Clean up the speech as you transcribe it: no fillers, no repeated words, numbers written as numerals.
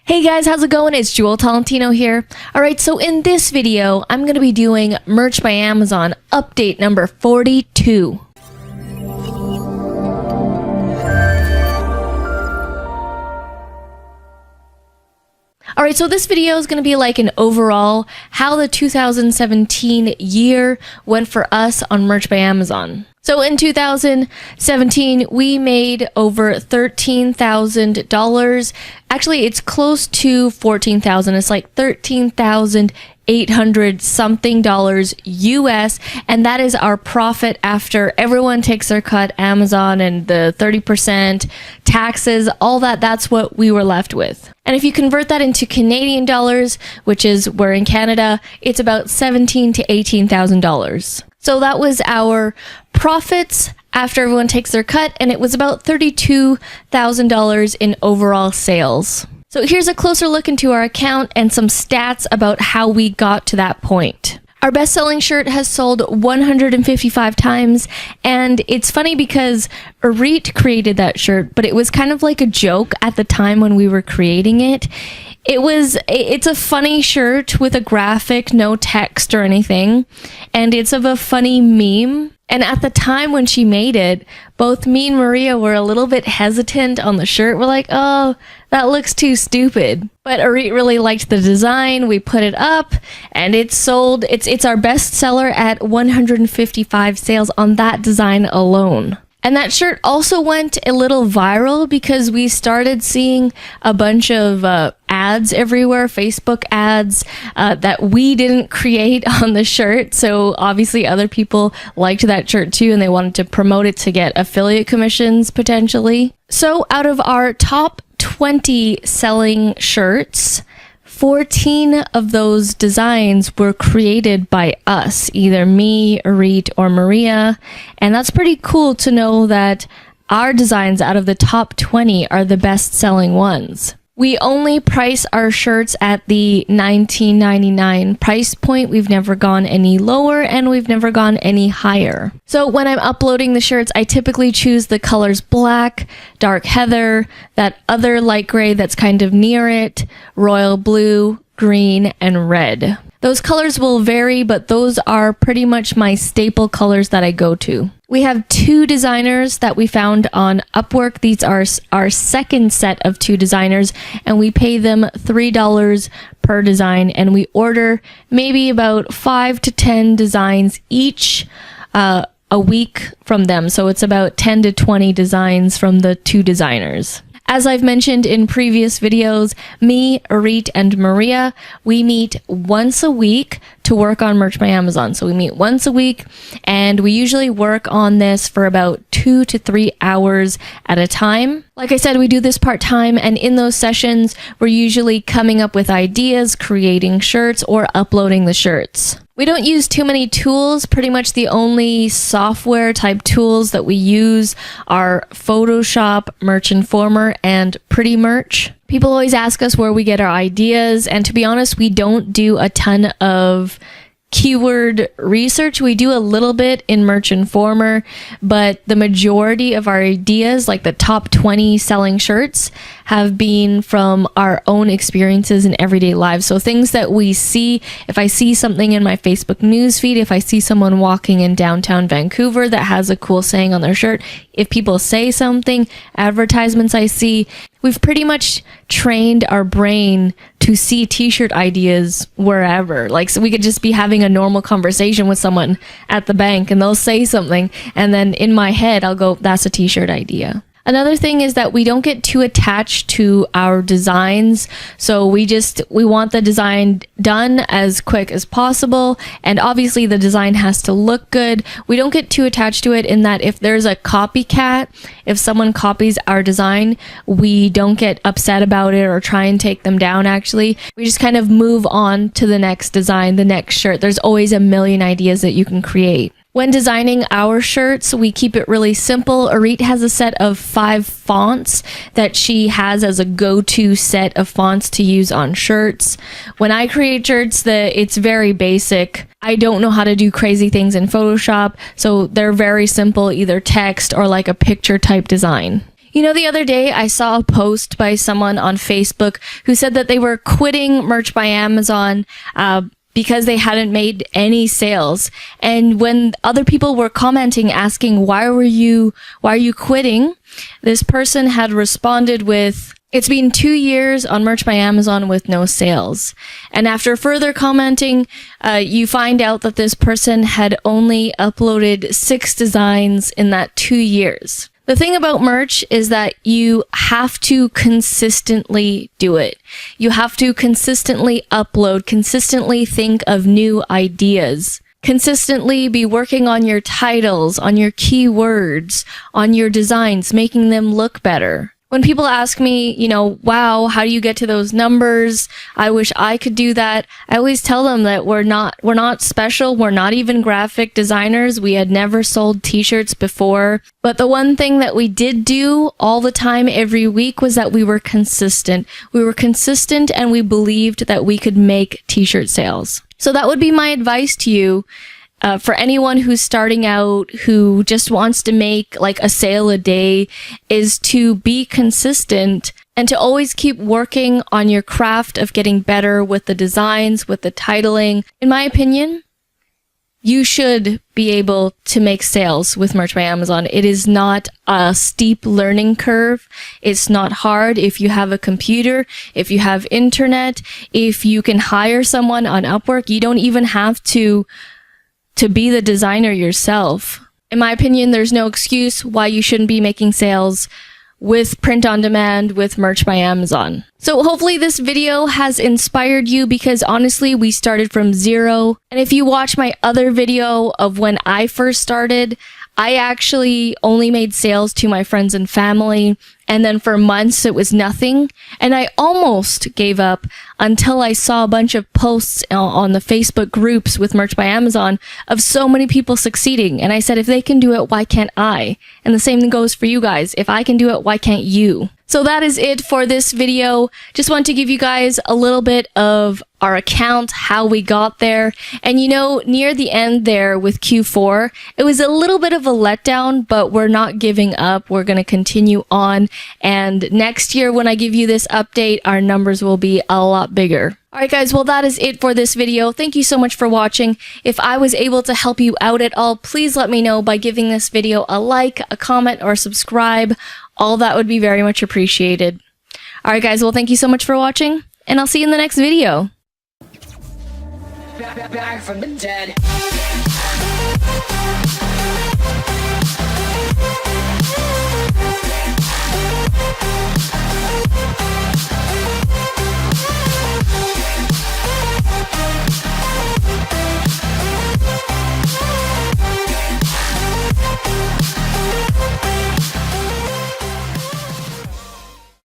Hey guys, how's it going? It's Jewel Tolentino here. Alright, so in this video, I'm going to be doing Merch by Amazon update number 42. Alright, so this video is going to be like an overall how the 2017 year went for us on Merch by Amazon. So in 2017, we made over $13,000. Actually, it's close to $14,000. It's like $13,800 something US, and that is our profit after everyone takes their cut, Amazon and the 30% taxes, all that. That's what we were left with. And if you convert that into Canadian dollars, which is we're in Canada, it's about $17,000 to $18,000. So that was our profits after everyone takes their cut, and it was about $32,000 in overall sales. So here's a closer look into our account and some stats about how we got to that point. Our best-selling shirt has sold 155 times, and it's funny because Arit created that shirt, but it was kind of like a joke at the time when we were creating it. It's a funny shirt with a graphic, no text or anything, and it's of a funny meme. And at the time when she made it, both me and Maria were a little bit hesitant on the shirt. We're like, oh, that looks too stupid. But Arit really liked the design. We put it up and it sold. It's our best seller at 155 sales on that design alone. And that shirt also went a little viral because we started seeing a bunch of ads everywhere, Facebook ads that we didn't create on the shirt. So obviously other people liked that shirt too, and they wanted to promote it to get affiliate commissions potentially. So out of our top 20 selling shirts, 14 of those designs were created by us, either me, Arit, or Maria. And that's pretty cool to know that our designs out of the top 20 are the best selling ones. We only price our shirts at the $19.99 price point. We've never gone any lower and we've never gone any higher. So when I'm uploading the shirts, I typically choose the colors black, dark heather, that other light gray that's kind of near it, royal blue, green, and red. Those colors will vary, but those are pretty much my staple colors that I go to. We have two designers that we found on Upwork. These are our second set of two designers, and we pay them $3 per design, and we order maybe about 5 to 10 designs each a week from them. So it's about 10 to 20 designs from the two designers. As I've mentioned in previous videos, me, Arit, and Maria, we meet once a week to work on Merch by Amazon. So we meet once a week, and we usually work on this for about 2 to 3 hours at a time. Like I said, we do this part-time, and in those sessions, we're usually coming up with ideas, creating shirts, or uploading the shirts. We don't use too many tools. Pretty much the only software type tools that we use are Photoshop, Merch Informer, and Pretty Merch. People always ask us where we get our ideas, and to be honest, we don't do a ton of keyword research. We do a little bit in Merch Informer, but the majority of our ideas, like the top 20 selling shirts, have been from our own experiences in everyday lives. So things that we see, if I see something in my Facebook newsfeed, if I see someone walking in downtown Vancouver that has a cool saying on their shirt, if people say something, advertisements I see, we've pretty much trained our brain to see t-shirt ideas wherever. Like, so we could just be having a normal conversation with someone at the bank and they'll say something, and then in my head I'll go, that's a t-shirt idea. Another thing is that we don't get too attached to our designs. So we want the design done as quick as possible. And obviously the design has to look good. We don't get too attached to it in that if there's a copycat, if someone copies our design, we don't get upset about it or try and take them down actually. We just kind of move on to the next design, the next shirt. There's always a million ideas that you can create. When designing our shirts, we keep it really simple. Arit has a set of 5 fonts that she has as a go-to set of fonts to use on shirts. When I create shirts, it's very basic. I don't know how to do crazy things in Photoshop, so they're very simple, either text or like a picture type design. You know, the other day I saw a post by someone on Facebook who said that they were quitting Merch by Amazon because they hadn't made any sales. And when other people were commenting asking, why are you quitting? This person had responded with, it's been 2 years on Merch by Amazon with no sales. And after further commenting, you find out that this person had only uploaded 6 designs in that 2 years. The thing about merch is that you have to consistently do it. You have to consistently upload, consistently think of new ideas, consistently be working on your titles, on your keywords, on your designs, making them look better. When people ask me, wow, how do you get to those numbers? I wish I could do that. I always tell them that we're not special. We're not even graphic designers. We had never sold t-shirts before. But the one thing that we did do all the time, every week, was that we were consistent. We were consistent and we believed that we could make t-shirt sales. So that would be my advice to you. For anyone who's starting out, who just wants to make like a sale a day, is to be consistent and to always keep working on your craft of getting better with the designs, with the titling. In my opinion, you should be able to make sales with Merch by Amazon. It is not a steep learning curve. It's not hard. If you have a computer, if you have internet, if you can hire someone on Upwork, you don't even have to be the designer yourself. In my opinion, there's no excuse why you shouldn't be making sales with print on demand with Merch by Amazon. So hopefully this video has inspired you, because honestly, we started from zero. And if you watch my other video of when I first started, I actually only made sales to my friends and family. And then for months, it was nothing. And I almost gave up until I saw a bunch of posts on the Facebook groups with Merch by Amazon of so many people succeeding. And I said, if they can do it, why can't I? And the same thing goes for you guys. If I can do it, why can't you? So that is it for this video. Just want to give you guys a little bit of our account, how we got there. And near the end there with Q4, it was a little bit of a letdown, but we're not giving up. We're going to continue on. And next year, when I give you this update, our numbers will be a lot bigger. Alright guys, well that is it for this video. Thank you so much for watching. If I was able to help you out at all, please let me know by giving this video a like, a comment, or subscribe. All that would be very much appreciated. Alright guys, well thank you so much for watching, and I'll see you in the next video. Back from the dead.